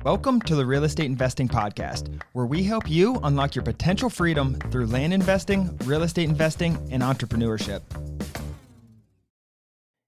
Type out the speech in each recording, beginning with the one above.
Welcome to the Real Estate Investing Podcast, where we help you unlock your potential freedom through land investing, real estate investing, and entrepreneurship.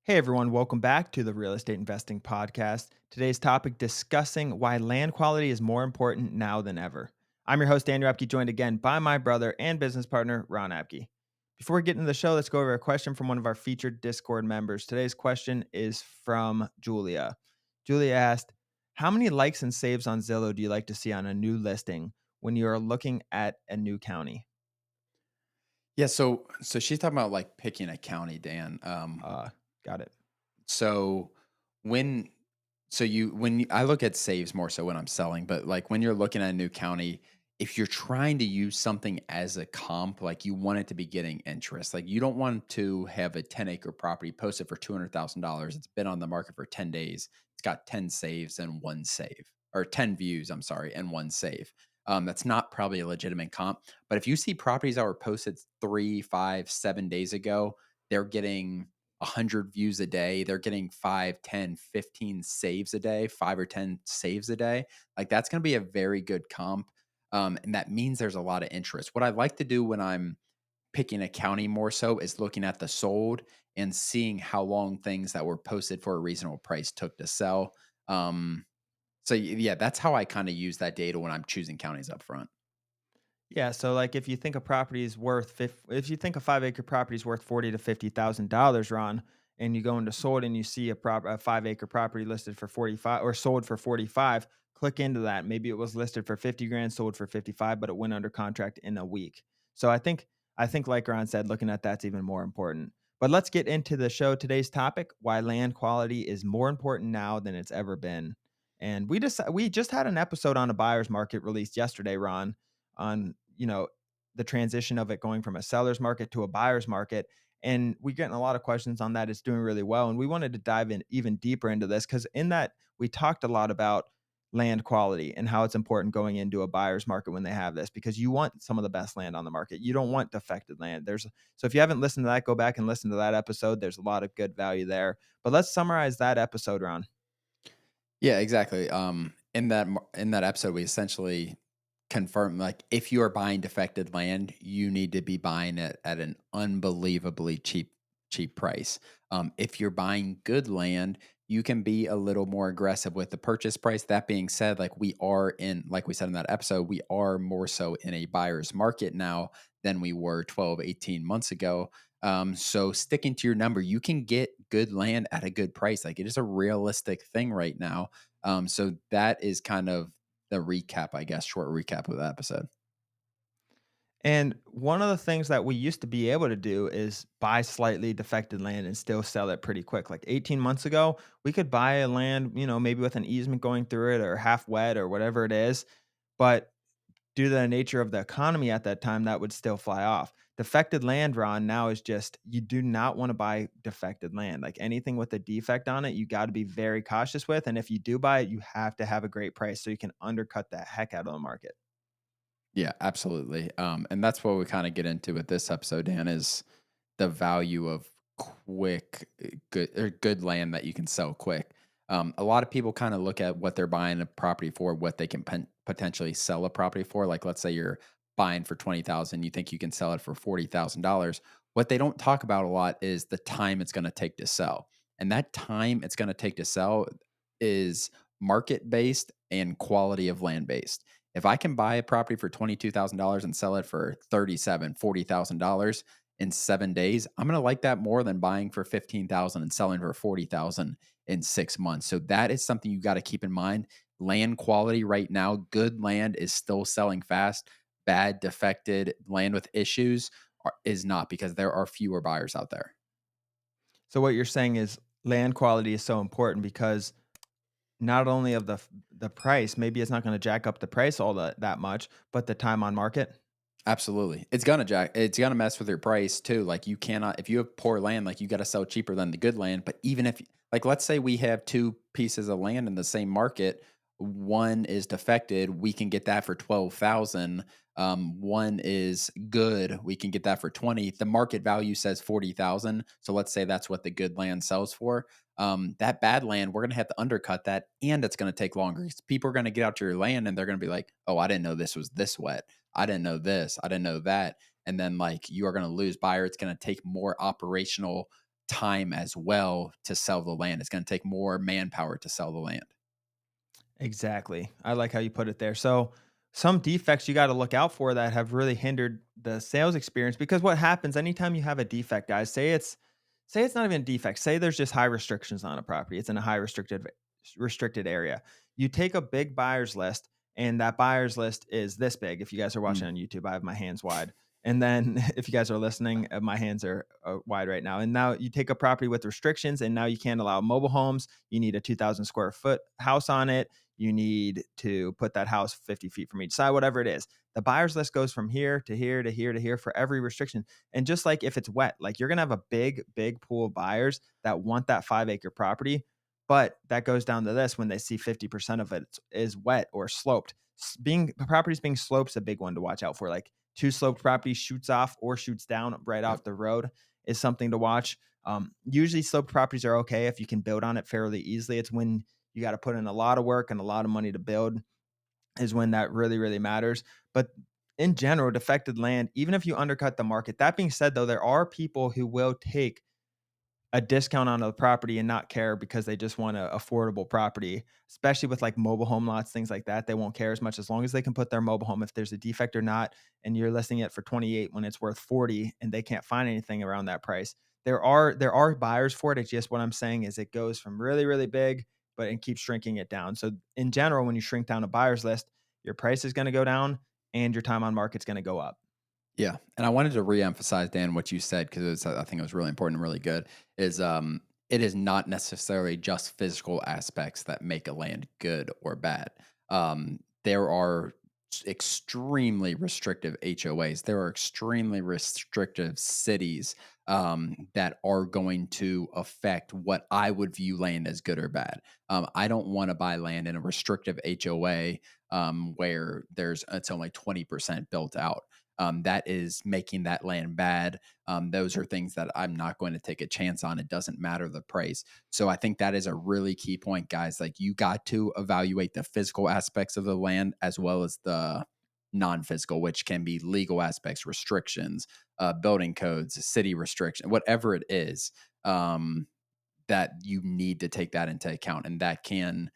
Hey everyone, welcome back to the Real Estate Investing Podcast. Today's topic, discussing why land quality is more important now than ever. I'm your host, Daniel Apke, joined again by my brother and business partner, Ron Apke. Before we get into the show, let's go over a question from one of our featured Discord members. Today's question is from Julia. Julia asked, how many likes and saves on Zillow do you like to see on a new listing when you're looking at a new county? Yeah, so she's talking about like picking a county, Dan. Got it. So when I look at saves more so when I'm selling, but like when you're looking at a new county, if you're trying to use something as a comp, like you want it to be getting interest. Like you don't want to have a 10-acre property posted for $200,000. It's been on the market for 10 days. It's got 10 saves and one save, or 10 views, I'm sorry, and one save. That's not probably a legitimate comp. But if you see properties that were posted 3, 5, 7 days ago, they're getting 100 views a day. They're getting 5, 10, 15 saves a day, 5 or 10 saves a day. Like that's going to be a very good comp. And that means there's a lot of interest. What I like to do when I'm picking a county more so is looking at the sold and seeing how long things that were posted for a reasonable price took to sell. Yeah, that's how I kind of use that data when I'm choosing counties up front. Yeah, so like if you think a property is worth if you think a 5-acre property is worth $40,000 to $50,000, Ron, and you go into sold and you see a 5-acre property listed for 45 or sold for 45, click into that. Maybe it was listed for 50 grand, sold for 55, but it went under contract in a week. So I think like Ron said, looking at that's even more important. But let's get into the show. Today's topic, why land quality is more important now than it's ever been. And we just had an episode on a buyer's market released yesterday, Ron, on the transition of it going from a seller's market to a buyer's market, and we're getting a lot of questions on that. It's doing really well, and we wanted to dive in even deeper into this because in that we talked a lot about land quality and how it's important going into a buyer's market when they have this, because you want some of the best land on the market. You don't want defected land. So if you haven't listened to that, go back and listen to that episode. There's a lot of good value there, but let's summarize that episode, Ron. Yeah, exactly. In that episode, we essentially confirm like if you are buying defected land, you need to be buying it at an unbelievably cheap price. If you're buying good land, you can be a little more aggressive with the purchase price. That being said, like we said in that episode, we are more so in a buyer's market now than we were 12, 18 months ago. So sticking to your number, you can get good land at a good price. Like it is a realistic thing right now. So that is kind of the recap, I guess, short recap of the episode. And one of the things that we used to be able to do is buy slightly defected land and still sell it pretty quick. Like 18 months ago, we could buy a land, maybe with an easement going through it or half wet or whatever it is. But due to the nature of the economy at that time, that would still fly off. Defected land, Ron, now is just, you do not want to buy defected land. Like anything with a defect on it, you got to be very cautious with. And if you do buy it, you have to have a great price so you can undercut the heck out of the market. Yeah, absolutely. And that's what we kind of get into with this episode, Dan, is the value of good land that you can sell quick. A lot of people kind of look at what they're buying a property for, what they can potentially sell a property for. Like, let's say you're buying for 20,000, you think you can sell it for $40,000. What they don't talk about a lot is the time it's going to take to sell, and that time it's going to take to sell is market based and quality of land based. If I can buy a property for $22,000 and sell it for $40,000 in 7 days, I'm going to like that more than buying for 15,000 and selling for 40,000 in 6 months. So that is something you got to keep in mind. Land quality right now, good land is still selling fast. Bad, defected land with issues is not, because there are fewer buyers out there. So what you're saying is land quality is so important because not only of the price, maybe it's not going to jack up the price all that much, but the time on market. Absolutely. It's gonna mess with your price too. Like you cannot, if you have poor land, like you got to sell cheaper than the good land. But even if, like, let's say we have two pieces of land in the same market, One is defected, we can get that for 12,000. One is good, we can get that for 20. The market value says 40,000. So let's say that's what the good land sells for. That bad land, we're gonna have to undercut that, and it's gonna take longer. 'Cause people are gonna get out to your land and they're gonna be like, "Oh, I didn't know this was this wet. I didn't know this. I didn't know that." And then like you are gonna lose buyer. It's gonna take more operational time as well to sell the land. It's gonna take more manpower to sell the land. Exactly. I like how you put it there. So, some defects you got to look out for that have really hindered the sales experience because what happens anytime you have a defect, guys, say it's not even a defect, say there's just high restrictions on a property. It's in a high restricted area. You take a big buyers list and that buyers list is this big. If you guys are watching Mm, on YouTube, I have my hands wide. And then if you guys are listening, my hands are wide right now. And now you take a property with restrictions and now you can't allow mobile homes. You need a 2,000 square foot house on it, you need to put that house 50 feet from each side, whatever it is. The buyer's list goes from here to here to here to here for every restriction. And just like if it's wet, like you're going to have a big pool of buyers that want that 5 acre property. But that goes down to this when they see 50% of it is wet or sloped. Being properties being sloped is a big one to watch out for. Like two sloped properties shoots off or shoots down right yep. off the road is something to watch. Usually sloped properties are okay if you can build on it fairly easily. It's when you got to put in a lot of work and a lot of money to build is when that really matters. But in general, defected land, even if you undercut the market, that being said, though, there are people who will take a discount on the property and not care because they just want a affordable property, especially with like mobile home lots, things like that. They won't care as much as long as they can put their mobile home if there's a defect or not, and you're listing it for 28 when it's worth 40 and they can't find anything around that price. There are buyers for it. It's just what I'm saying is it goes from really big, but and keeps shrinking it down. So in general, when you shrink down a buyer's list, your price is going to go down and your time on market's going to go up. Yeah, and I wanted to reemphasize, Dan, what you said because I think it was really important and really good. Is it is not necessarily just physical aspects that make a land good or bad. There are extremely restrictive HOAs. There are extremely restrictive cities that are going to affect what I would view land as good or bad. I don't want to buy land in a restrictive HOA where there's it's only 20% built out. That is making that land bad. Those are things that I'm not going to take a chance on. It doesn't matter the price. So I think that is a really key point, guys. Like you got to evaluate the physical aspects of the land as well as the non-physical, which can be legal aspects, restrictions, building codes, city restriction, whatever it is. That you need to take that into account, and that can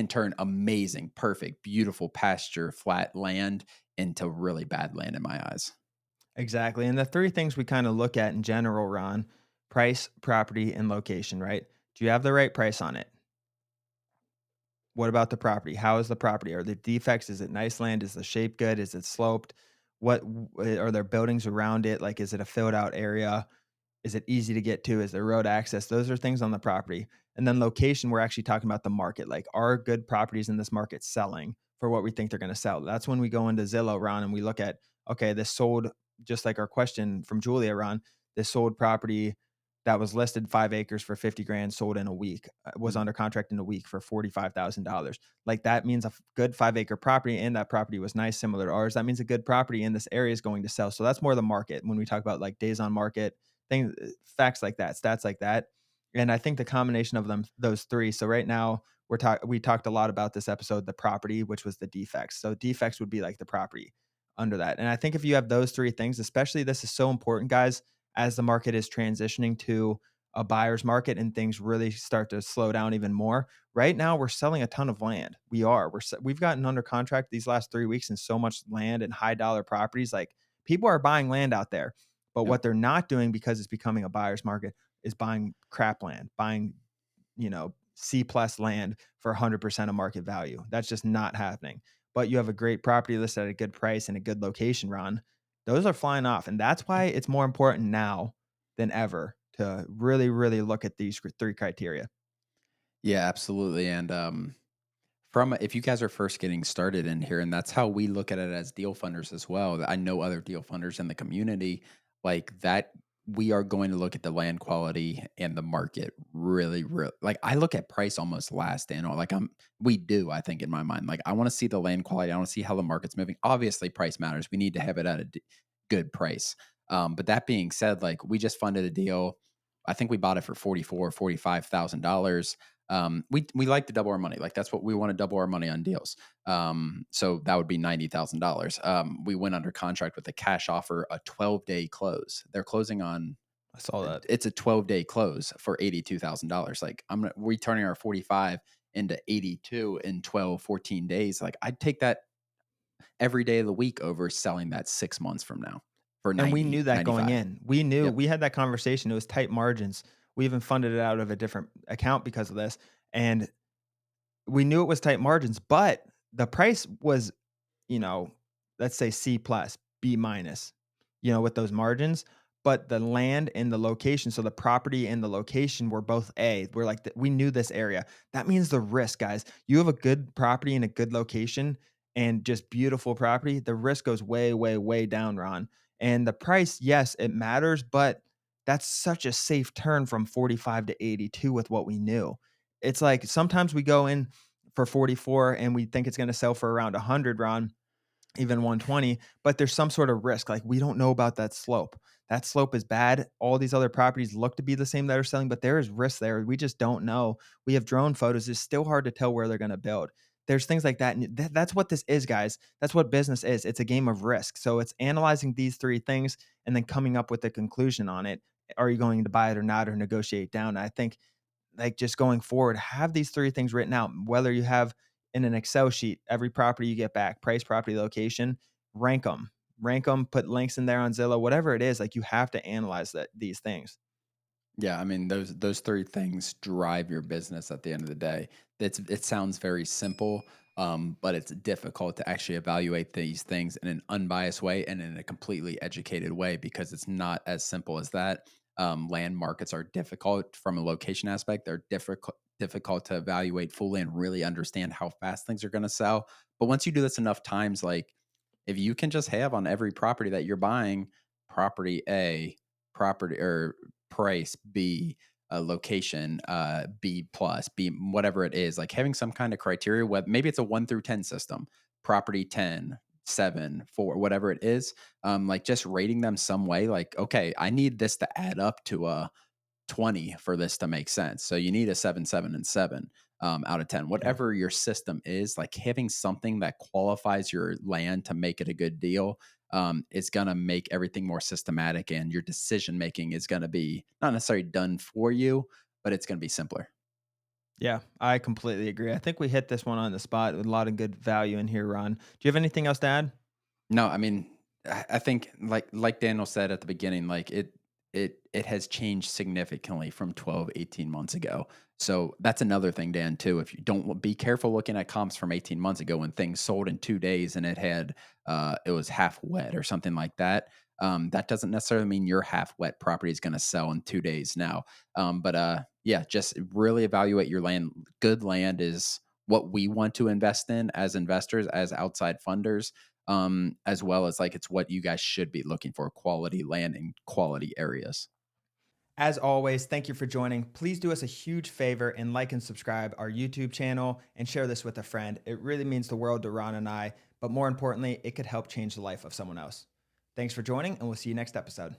turn amazing, perfect, beautiful pasture, flat land into really bad land in my eyes. Exactly. And the three things we kind of look at in general, Ron: price, property, and location, right? Do you have the right price on it? What about the property? How is the property? Are there defects? Is it nice land? Is the shape good? Is it sloped? Are there buildings around it? Like, is it a filled out area? Is it easy to get to? Is there road access? Those are things on the property. And then location, we're actually talking about the market. Like, are good properties in this market selling for what we think they're going to sell? That's when we go into Zillow, Ron, and we look at, okay, this sold, just like our question from Julia, Ron, this sold property that was listed 5 acres for 50 grand, sold in a week, was Mm. under contract in a week for $45,000. Like, that means a good 5 acre property, and that property was nice, similar to ours. That means a good property in this area is going to sell. So that's more the market when we talk about like days on market, things, facts like that, stats like that. And I think the combination of them, those three. So right now we talked a lot about this episode, the property, which was the defects. So defects would be like the property under that. And I think if you have those three things, especially this is so important, guys, as the market is transitioning to a buyer's market and things really start to slow down even more. Right now, we're selling a ton of land. We've gotten under contract these last 3 weeks and so much land and high dollar properties. Like people are buying land out there, but Yep. what they're not doing because it's becoming a buyer's market is buying crap land, buying, C plus land for 100% of market value. That's just not happening. But you have a great property listed at a good price and a good location, Ron. Those are flying off. And that's why it's more important now than ever to really look at these three criteria. Yeah, absolutely. And from if you guys are first getting started in here, and that's how we look at it as deal funders as well. I know other deal funders in the community like that. we are going to look at the land quality and the market really, really like I look at price almost last, and like we do, I think in my mind. Like I want to see the land quality. I want to see how the market's moving. Obviously, price matters. We need to have it at a good price. But that being said, like we just funded a deal. I think we bought it for $45,000. We like to double our money. Like that's what we want to double our money on deals. So that would be $90,000. We went under contract with a cash offer, a 12-day close. They're closing on I saw that. it's a 12-day close for $82,000. Like we turning our 45 into 82 in 12, 14 days. Like I'd take that every day of the week over selling that 6 months from now for And we 90, knew that going 95. in. We knew Yep. we had that conversation. It was tight margins. We even funded it out of a different account because of this. And we knew it was tight margins, but the price was, you know, let's say C plus, B minus, with those margins. But the land and the location, so the property and the location were both A. We're like, we knew this area. That means the risk, guys. You have a good property in a good location and just beautiful property. The risk goes way, way, way down, Ron. And the price, yes, it matters, but that's such a safe turn from 45 to 82 with what we knew. It's like sometimes we go in for 44 and we think it's going to sell for around 100, Ron, even 120, but there's some sort of risk. Like we don't know about that slope. That slope is bad. All these other properties look to be the same that are selling, but there is risk there. We just don't know. We have drone photos. It's still hard to tell where they're going to build. There's things like that. And that's what this is, guys. That's what business is. It's a game of risk. So it's analyzing these three things and then coming up with a conclusion on it. Are you going to buy it or not, or negotiate down? I think like just going forward, have these three things written out, whether you have in an Excel sheet, every property you get back, price, property, location, rank them, put links in there on Zillow, whatever it is, like you have to analyze these things. Yeah, I mean those three things drive your business at the end of the day. It sounds very simple, but it's difficult to actually evaluate these things in an unbiased way and in a completely educated way because it's not as simple as that. Land markets are difficult from a location aspect. They're difficult to evaluate fully and really understand how fast things are going to sell. But once you do this enough times, like if you can just have on every property that you're buying, property A, property or price B, location B plus, B whatever it is, like having some kind of criteria. What maybe it's a 1 through 10 system, property 10, 7, 4, whatever it is. Like just rating them some way. Like okay, I need this to add up to a 20 for this to make sense. So you need a 7, 7, and 7 out of 10. Yeah. Whatever your system is, like having something that qualifies your land to make it a good deal is going to make everything more systematic and your decision making is going to be not necessarily done for you, but it's going to be simpler. Yeah, I completely agree. I think we hit this one on the spot with a lot of good value in here, Ron. Do you have anything else to add? No, I mean, I think like Daniel said at the beginning, like it has changed significantly from 12, 18 months ago. So that's another thing, Dan, too. If you don't be careful looking at comps from 18 months ago when things sold in 2 days and it was half wet or something like that. That doesn't necessarily mean your half wet property is going to sell in 2 days now. But yeah, just really evaluate your land. Good land is what we want to invest in as investors, as outside funders, as well as like it's what you guys should be looking for, quality land in quality areas. As always, thank you for joining. Please do us a huge favor and like and subscribe our YouTube channel and share this with a friend. It really means the world to Ron and I, but more importantly, it could help change the life of someone else. Thanks for joining, and we'll see you next episode.